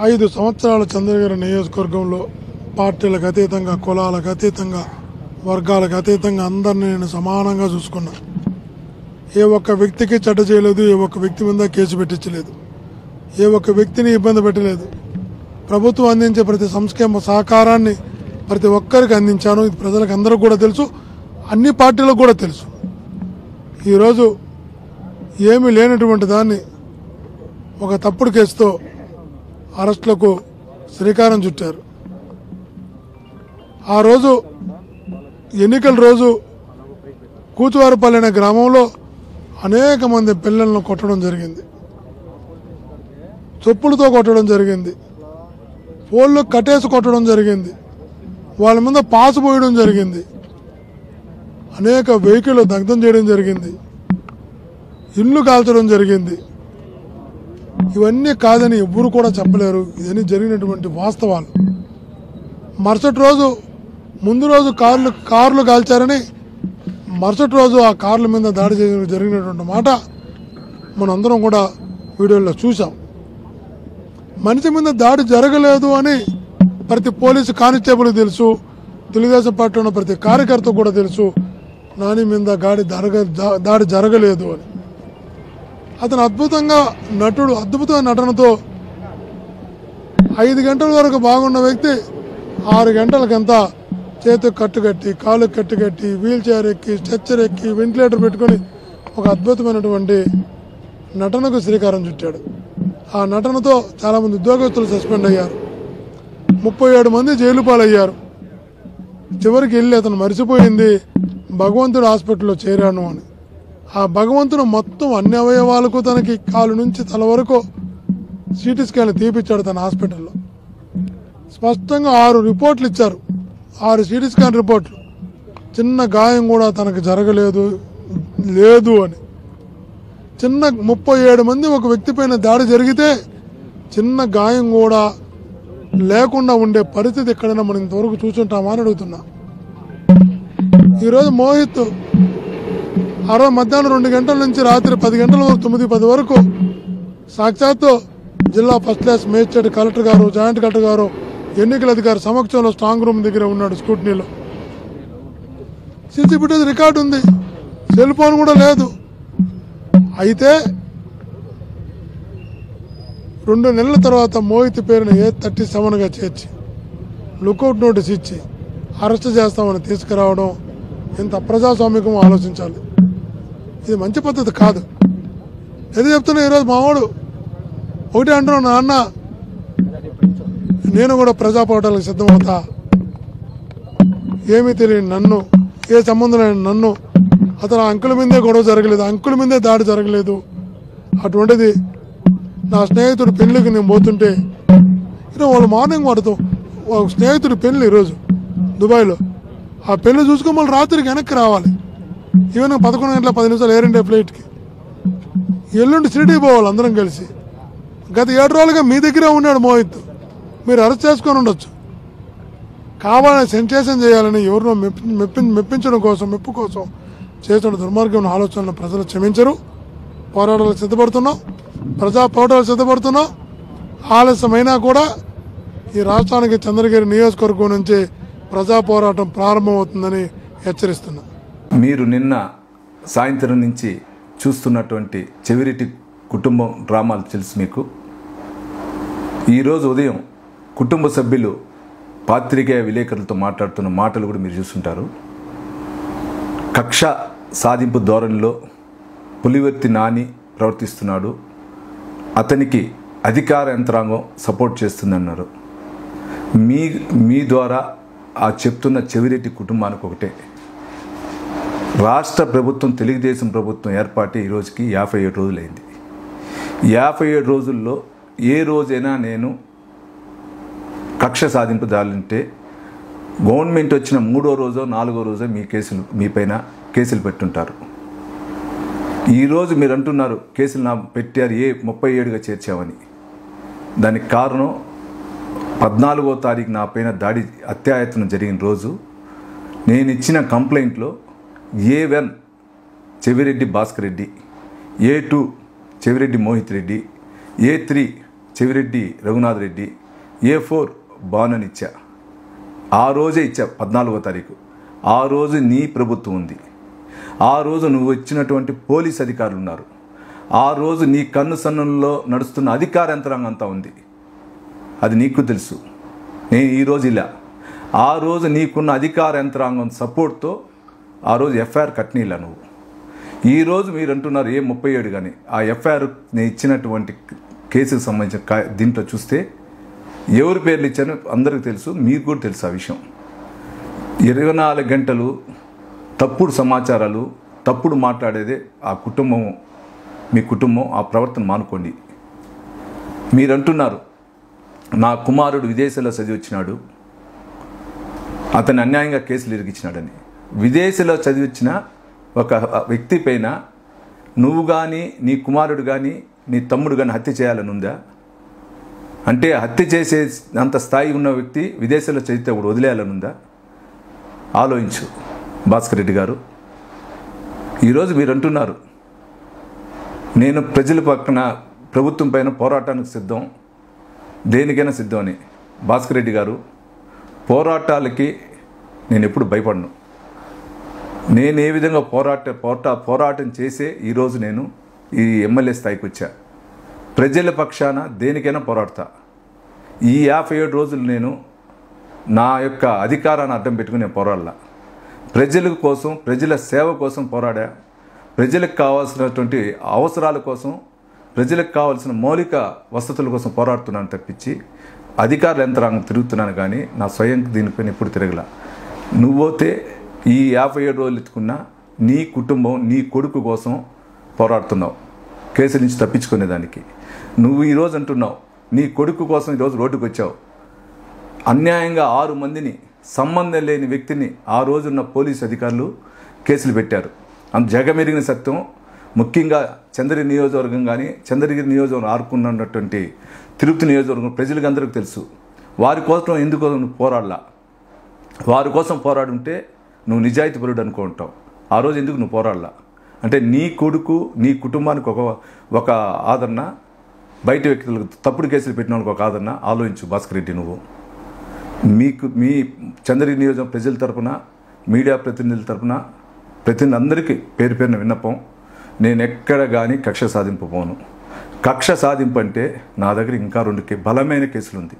5 సంవత్సరాల చంద్రగిరి నియోజకవర్గంలో పార్టీలకు అతీతంగా, కులాలకు అతీతంగా, వర్గాలకు అతీతంగా అందరినీ నేను సమానంగా చూసుకున్నా. ఏ ఒక్క వ్యక్తికి చెడ్డ చేయలేదు, ఏ ఒక్క వ్యక్తి మీద కేసు పెట్టించలేదు, ఏ ఒక్క వ్యక్తిని ఇబ్బంది పెట్టలేదు. ప్రభుత్వం అందించే ప్రతి సంక్షేమ సహకారాన్ని ప్రతి ఒక్కరికి అందించాను. ఇది ప్రజలకు అందరికీ కూడా తెలుసు, అన్ని పార్టీలకు కూడా తెలుసు. ఈరోజు ఏమీ లేనటువంటి దాన్ని ఒక తప్పుడు కేసుతో అరెస్టులకు శ్రీకారం చుట్టారు. ఆ రోజు ఎన్నికల రోజు కూచువారిపల్లి అనే గ్రామంలో అనేక మంది పిల్లలను కొట్టడం జరిగింది, చెప్పులతో కొట్టడం జరిగింది, పోళ్ళు కట్టేసి కొట్టడం జరిగింది, వాళ్ళ మీద పాసు పోయడం జరిగింది, అనేక వెహికల్ దగ్ధం చేయడం జరిగింది, ఇల్లు కాల్చడం జరిగింది. ఇవన్నీ కాదని ఎవ్వరు కూడా చెప్పలేరు. ఇవన్నీ జరిగినటువంటి వాస్తవాలు. మరుసటి రోజు ముందు రోజు కార్లు కాల్చారని మరుసటి రోజు ఆ కార్ల మీద దాడి జరిగినటువంటి మాట మనందరం కూడా వీడియోలో చూసాం. మనిషి మీద దాడి జరగలేదు అని ప్రతి పోలీసు కానిస్టేబుల్ తెలుసు, తెలుగుదేశం పార్టీ ఉన్న ప్రతి కార్యకర్త కూడా తెలుసు నాని మీద దాడి జరగలేదు అని. అతను అద్భుతమైన నటనతో 5 గంటల వరకు బాగున్న వ్యక్తి 6 గంటలకంతా చేతికి కట్టుకట్టి, కాలుకి కట్టుకట్టి, వీల్ చైర్ ఎక్కి, స్ట్రెచ్చర్ ఎక్కి, వెంటిలేటర్ పెట్టుకుని ఒక అద్భుతమైనటువంటి నటనకు శ్రీకారం చుట్టాడు. ఆ నటనతో చాలామంది ఉద్యోగస్తులు సస్పెండ్ అయ్యారు, 37 మంది జైలు పాలయ్యారు. చివరికి వెళ్ళి అతను మరిచిపోయింది భగవంతుడు హాస్పిటల్లో చేరాను అని. ఆ భగవంతుడు మొత్తం అన్ని అవయవాలకు తనకి కాలు నుంచి తల వరకు సిటీ స్కాన్ తీపిచ్చాడు తన హాస్పిటల్లో. స్పష్టంగా 6 రిపోర్ట్లు ఇచ్చారు, 6 సిటీ స్కాన్ రిపోర్ట్లు. చిన్న గాయం కూడా తనకు జరగలేదు అని. 37 మంది ఒక వ్యక్తి పైన దాడి జరిగితే చిన్న గాయం కూడా లేకుండా ఉండే పరిస్థితి ఎక్కడైనా మనం ఇంతవరకు చూసుంటామా అని అడుగుతున్నా. ఈరోజు మోహిత్ మధ్యాహ్నం 2 గంటల నుంచి రాత్రి 10 గంటల వరకు 9-10 వరకు సాక్షాత్తు జిల్లా ఫస్ట్ క్లాస్ మేజిస్ట్రేట్ కలెక్టర్ గారు, జాయింట్ కలెక్టర్ గారు, ఎన్నికల అధికారి సమక్షంలో స్ట్రాంగ్ రూమ్ దగ్గర ఉన్నాడు స్కూటనీలో. సీసీ ఫుటేజ్ రికార్డు ఉంది, సెల్ ఫోన్ కూడా లేదు. అయితే 2 నెలల తర్వాత మోహిత్ పేరును A37గా చేర్చి లుకౌట్ నోటీస్ ఇచ్చి అరెస్ట్ చేస్తామని తీసుకురావడం ఎంత అప్రజాస్వామికమో ఆలోచించాలి. ఇది మంచి పద్ధతి కాదు. ఏది చెప్తున్నా, ఈరోజు మావాడు ఒకటే అంటున్నాడు, నాన్న నేను కూడా ప్రజా పోరాటాలకు సిద్ధమవుతా, ఏమీ తెలియని నన్ను, ఏ సంబంధం లేని నన్ను, అతను అంకుల మీదే గొడవ జరగలేదు, అంకుల మీదే దాడి జరగలేదు. అటువంటిది నా స్నేహితుడి పెళ్లికి నేను పోతుంటే ఈరోజు వాళ్ళు మార్నింగ్ వాడుతూ స్నేహితుడి పెళ్లి ఈరోజు దుబాయ్లో, ఆ పెళ్లి చూసుకుని మళ్ళీ రాత్రికి వెనక్కి రావాలి. ఈవెన్ 11 గంటల 10 నిమిషాలు ఎయిర్ ఇండియా ఫ్లైట్కి ఎల్లుండి షిరిడీ పోవాలి అందరం కలిసి. గత 7 రోజులుగా మీ దగ్గరే ఉన్నాడు మోహిత్, మీరు అరెస్ట్ చేసుకొని ఉండొచ్చు. కావాలని సెన్సేషన్ చేయాలని ఎవరినో మెప్పించడం కోసం, మెప్పు కోసం చేస్తున్న దుర్మార్గం ఆలోచనలు ప్రజలు క్షమించరు. పోరాటాలకు సిద్ధపడుతున్నాం, ప్రజా పోరాటాలు సిద్ధపడుతున్నాం. ఆలస్యమైనా కూడా ఈ రాష్ట్రానికి చంద్రగిరి నియోజకవర్గం నుంచి ప్రజా పోరాటం ప్రారంభమవుతుందని హెచ్చరిస్తున్నా. మీరు నిన్న సాయంత్రం నుంచి చూస్తున్నటువంటి చెవిరెడ్డి కుటుంబం డ్రామాలు తెలుసు మీకు. ఈరోజు ఉదయం కుటుంబ సభ్యులు పాత్రికేయ విలేకరులతో మాట్లాడుతున్న మాటలు కూడా మీరు చూస్తుంటారు. కక్ష సాధింపు ధోరణిలో పులివర్తి నాని ప్రవర్తిస్తున్నాడు, అతనికి అధికార యంత్రాంగం సపోర్ట్ చేస్తుందన్నారు. మీ ద్వారా ఆ చెప్తున్న చెవిరెడ్డి కుటుంబానికి ఒకటే, రాష్ట్ర ప్రభుత్వం తెలుగుదేశం ప్రభుత్వం ఏర్పాటు ఈ రోజుకి 57 రోజులైంది. 57 రోజుల్లో ఏ రోజైనా నేను కక్ష సాధింపు దాలంటే గవర్నమెంట్ వచ్చిన 3వ రోజో 4వ రోజో మీ పైన కేసులు పెట్టుంటారు. ఈరోజు మీరు అంటున్నారు కేసులు నా పెట్టారు 37గా చేర్చామని. దానికి కారణం 14వ తారీఖు నా పైన దాడి అత్యాయత్నం జరిగిన రోజు నేను ఇచ్చిన కంప్లైంట్లో A1 Chevireddy Bhaskar Reddy, A2 Chevireddy Mohit Reddy, A3 Chevireddy Raghunath Reddy A4 bond అని ఇచ్చా. ఆ రోజే ఇచ్చా 14వ తారీఖు. ఆ రోజు నీ ప్రభుత్వం ఉంది. ఆ రోజు నువ్వు ఇచ్చినటువంటి పోలీస్ అధికారులు ఉన్నారు. ఆ రోజు నీ కన్ను సన్నుల్లో నడుస్తున్న అధికార యంత్రాంగం అంతా ఉంది. అది నీకు తెలుసు. నేను ఈరోజు ఇలా ఆ రోజు నీకున్న అధికార యంత్రాంగం సపోర్ట్తో ఆ రోజు ఎఫ్ఐఆర్ కట్నీలా నువ్వు. ఈరోజు మీరు అంటున్నారు ఏ 37 కానీ ఆ ఎఫ్ఐఆర్ నేను ఇచ్చినటువంటి కేసుకు సంబంధించిన దీంట్లో చూస్తే ఎవరి పేర్లు ఇచ్చారో అందరికీ తెలుసు, మీకు కూడా తెలుసు ఆ విషయం. 24 గంటలు తప్పుడు సమాచారాలు, తప్పుడు మాట్లాడేదే ఆ కుటుంబం, మీ కుటుంబం ఆ ప్రవర్తన మానుకోండి. మీరు అంటున్నారు నా కుమారుడు విదేశాల్లో చదివి వచ్చినాడు, అతన్ని అన్యాయంగా కేసులు ఇరిగించినాడని. విదేశాల్లో చదివించిన ఒక వ్యక్తి పైన నువ్వు కానీ నీ కుమారుడు కానీ నీ తమ్ముడు కానీ హత్య చేయాలని ఉందా? అంటే హత్య చేసే అంత స్థాయి ఉన్న వ్యక్తి విదేశాల్లో చదివితే కూడా వదిలేయాలని ఉందా? ఆలోచించు భాస్కర్ రెడ్డి గారు. ఈరోజు మీరు అంటున్నారు నేను ప్రజల పక్కన ప్రభుత్వం పైన పోరాటానికి సిద్ధం, దేనికైనా సిద్ధం అని. భాస్కర్ రెడ్డి గారు, పోరాటాలకి నేను ఎప్పుడు భయపడను. నేను ఏ విధంగా పోరాటం చేసే ఈరోజు నేను ఈ ఎమ్మెల్యే స్థాయికి వచ్చా. ప్రజల పక్షాన దేనికైనా పోరాడతా. ఈ 57 రోజులు నేను నా యొక్క అధికారాన్ని అడ్డం పెట్టుకుని నేను పోరాడలా. ప్రజల కోసం, ప్రజల సేవ కోసం పోరాడా. ప్రజలకు కావాల్సినటువంటి అవసరాల కోసం, ప్రజలకు కావాల్సిన మౌలిక వసతుల కోసం పోరాడుతున్నాను తప్పించి అధికారుల యంత్రాంగం తిరుగుతున్నాను కానీ నా స్వయం దీనిపైన ఎప్పుడు తిరగల. నువ్వైతే ఈ 57 రోజులు ఎత్తుకున్నా నీ కుటుంబం, నీ కొడుకు కోసం పోరాడుతున్నావు కేసు నుంచి తప్పించుకునేదానికి. నువ్వు ఈరోజు అంటున్నావు నీ కొడుకు కోసం ఈరోజు రోడ్డుకు వచ్చావు. అన్యాయంగా 6 మందిని, సంబంధం లేని వ్యక్తిని ఆ రోజున్న పోలీసు అధికారులు కేసులు పెట్టారు. అంత జగమెరిగిన సత్యం. ముఖ్యంగా చంద్రగిరి నియోజకవర్గం కానీ, చంద్రగిరి నియోజకవర్గం ఆరుకున్నటువంటి తిరుపతి నియోజకవర్గం ప్రజలకు అందరికీ తెలుసు. వారి కోసం ఎందుకు నువ్వు పోరాడలా? వారి కోసం పోరాడుంటే నువ్వు నిజాయితీపరుడు అనుకుంటావు. ఆ రోజు ఎందుకు నువ్వు పోరాడలా? అంటే నీ కొడుకు, నీ కుటుంబానికి ఒక ఆదరణ, బయట వ్యక్తులకు తప్పుడు కేసులు పెట్టిన వాళ్ళకి ఒక ఆదరణ. ఆలోచించు భాస్కర్ రెడ్డి. నువ్వు మీ చంద్రగిరి నియోజకవర్గం ప్రజల తరపున, మీడియా ప్రతినిధుల తరపున అందరికీ పేరు పేరున విన్నపం, నేను ఎక్కడ కానీ కక్ష సాధింపు పోను. కక్ష సాధింపు అంటే నా దగ్గర ఇంకా 2 బలమైన కేసులు ఉంది.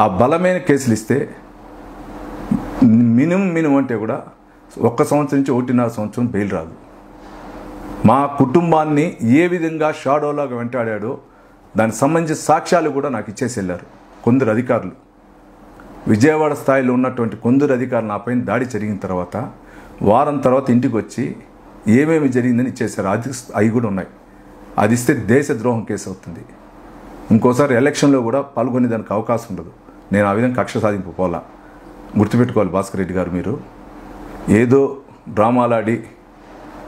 ఆ బలమైన కేసులు ఇస్తే మినిమం అంటే కూడా 1 సంవత్సరం నుంచి 1.5 సంవత్సరం బెయిల్ రాదు. మా కుటుంబాన్ని ఏ విధంగా షాడోలాగా వెంటాడాడో దానికి సంబంధించిన సాక్ష్యాలు కూడా నాకు ఇచ్చేసి వెళ్ళారు కొందరు అధికారులు. విజయవాడ స్థాయిలో ఉన్నటువంటి కొందరు అధికారులు నా పైన దాడి జరిగిన తర్వాత వారం తర్వాత ఇంటికి వచ్చి ఏమేమి జరిగిందని ఇచ్చేసారు. అవి కూడా ఉన్నాయి. అది ఇస్తే దేశద్రోహం కేసు అవుతుంది. ఇంకోసారి ఎలక్షన్లో కూడా పాల్గొనే దానికి అవకాశం ఉండదు. నేను ఆ విధంగా కక్ష సాధింపు పోలా. గుర్తుపెట్టుకోవాలి భాస్కర్ రెడ్డి గారు. మీరు ఏదో డ్రామాలాడి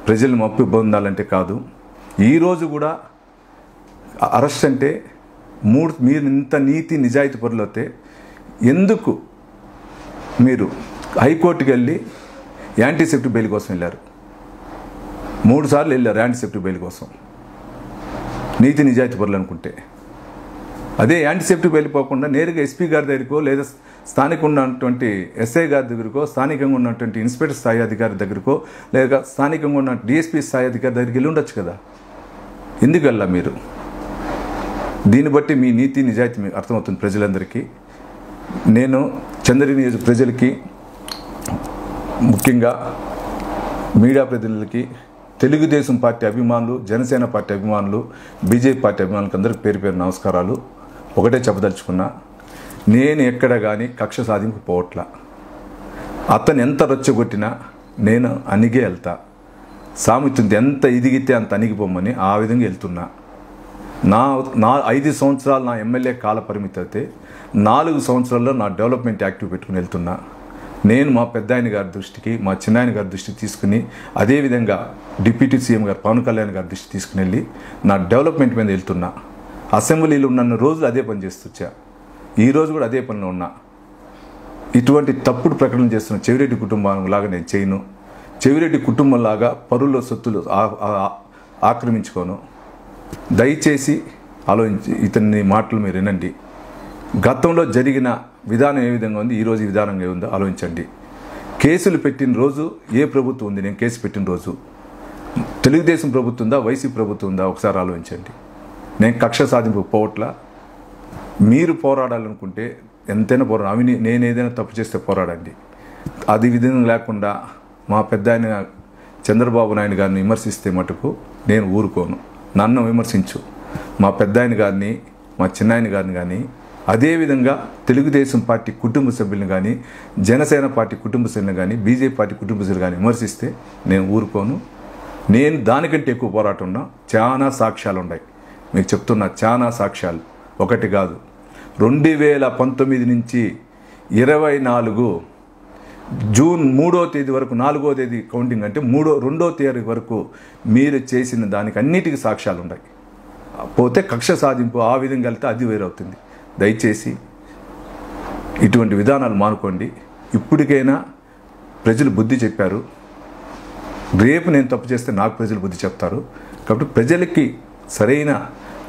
ప్రజల్ని మప్పి పొందాలంటే కాదు. ఈరోజు కూడా అరెస్ట్ అంటే మీరు ఇంత నీతి నిజాయితీ పరులు అయితే ఎందుకు మీరు హైకోర్టుకి వెళ్ళి యాంటీసెప్టిక్ బెయిల్ కోసం వెళ్ళారు? 3 సార్లు వెళ్ళారు యాంటీసెప్టిక్ బెయిల్ కోసం. నీతి నిజాయితీ పరులు అనుకుంటే అదే యాంటీసెప్టిక్ బెయిల్ పోకుండా నేరుగా ఎస్పీ గారి దగ్గరకో, లేదా స్థానికంగా ఉన్నటువంటి ఎస్ఐ గారి దగ్గరకో, స్థానికంగా ఉన్నటువంటి ఇన్స్పెక్టర్ స్థాయి అధికారి దగ్గరకో, లేదా స్థానికంగా ఉన్న డిఎస్పీ స్థాయి అధికారి దగ్గరికి వెళ్ళి ఉండొచ్చు కదా. ఎందుకు వెళ్ళా మీరు? దీన్ని బట్టి మీ నీతి నిజాయితీ మీకు అర్థమవుతుంది ప్రజలందరికీ. నేను చంద్రగిరి నియోజక ప్రజలకి, ముఖ్యంగా మీడియా ప్రతినిధులకి, తెలుగుదేశం పార్టీ అభిమానులు, జనసేన పార్టీ అభిమానులు, బీజేపీ పార్టీ అభిమానులకు అందరికీ పేరు పేరు నమస్కారాలు. ఒకటే చెప్పదలుచుకున్నా, నేను ఎక్కడ కానీ కక్ష సాధింపు పోవట్లా. అతను ఎంత రొచ్చగొట్టినా నేను అణిగే వెళ్తా. సామెతుంది ఎంత ఎదిగితే అంత అణిగిపోమని ఆ విధంగా వెళ్తున్నా. నా 5 సంవత్సరాలు నా ఎమ్మెల్యే కాల పరిమితి అయితే 4 సంవత్సరాల్లో నా డెవలప్మెంట్ యాక్టివ్ పెట్టుకుని వెళ్తున్నా. నేను మా పెద్దాయన గారి దృష్టికి, మా చిన్నాయన గారి దృష్టికి తీసుకుని, అదేవిధంగా డిప్యూటీ సీఎం గారు పవన్ కళ్యాణ్ గారి దృష్టికి తీసుకుని వెళ్ళి నా డెవలప్మెంట్ మీద వెళ్తున్నా. అసెంబ్లీలో ఉన్న రోజులు అదే పని చేస్తొచ్చా. ఈరోజు కూడా అదే పనిలో ఉన్నా. ఇటువంటి తప్పుడు ప్రకటన చేస్తున్న చెవిరెడ్డి కుటుంబం లాగా నేను చేయను. చెవిరెడ్డి కుటుంబంలాగా పరుల సొత్తులు ఆక్రమించుకోను. దయచేసి ఆలోచించి ఇతని మాటలు మీరు వినండి. గతంలో జరిగిన విధానం ఏ విధంగా ఉంది, ఈరోజు ఈ విధానం ఏ ఉందో ఆలోచించండి. కేసులు పెట్టిన రోజు ఏ ప్రభుత్వం ఉంది? నేను కేసు పెట్టిన రోజు తెలుగుదేశం ప్రభుత్వం ఉందా, వైసీపీ ప్రభుత్వం ఉందా? ఒకసారి ఆలోచించండి. నేను కక్ష సాధింపు పోవట్లా. మీరు పోరాడాలనుకుంటే ఎంతైనా పోరాడు. నేను ఏదైనా తప్పు చేస్తే పోరాడండి. అది విధంగా లేకుండా మా పెద్ద ఆయన చంద్రబాబు నాయుడు గారిని విమర్శిస్తే మటుకు నేను ఊరుకోను. నన్ను విమర్శించు, మా పెద్ద ఆయన గారిని, మా చిన్నాయన గారిని కానీ, అదేవిధంగా తెలుగుదేశం పార్టీ కుటుంబ సభ్యులను కానీ, జనసేన పార్టీ కుటుంబ సభ్యులను కానీ, బీజేపీ పార్టీ కుటుంబ సభ్యులు కానీ విమర్శిస్తే నేను ఊరుకోను. నేను దానికంటే ఎక్కువ పోరాటం ఉన్నా. చాలా సాక్ష్యాలు ఉన్నాయి, మీకు చెప్తున్నా, చాలా సాక్ష్యాలు. ఒకటి కాదు. 2019 నుంచి 24 జూన్ 3వ తేదీ వరకు, 4వ తేదీ కౌంటింగ్ అంటే 2వ తేదీ వరకు మీరు చేసిన దానికి అన్నిటికీ సాక్ష్యాలు ఉన్నాయి. పోతే కక్ష సాధింపు ఆ విధంగా వెళ్తే అది వేరవుతుంది. దయచేసి ఇటువంటి విధానాలు మానుకోండి. ఇప్పటికైనా ప్రజలు బుద్ధి చెప్పారు. రేపు నేను తప్పు చేస్తే నాకు ప్రజలు బుద్ధి చెప్తారు. కాబట్టి ప్రజలకి సరైన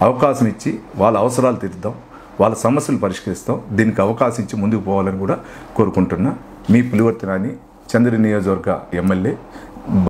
అవకాశం ఇచ్చి వాళ్ళ అవసరాలు తీరుద్దాం, వాళ్ళ సమస్యలు పరిష్కరిస్తాం. దీనికి అవకాశం ఇచ్చి ముందుకు పోవాలని కూడా కోరుకుంటున్నా. మీ పులివర్తి నాని, చంద్రగిరి నియోజకవర్గ ఎమ్మెల్యే.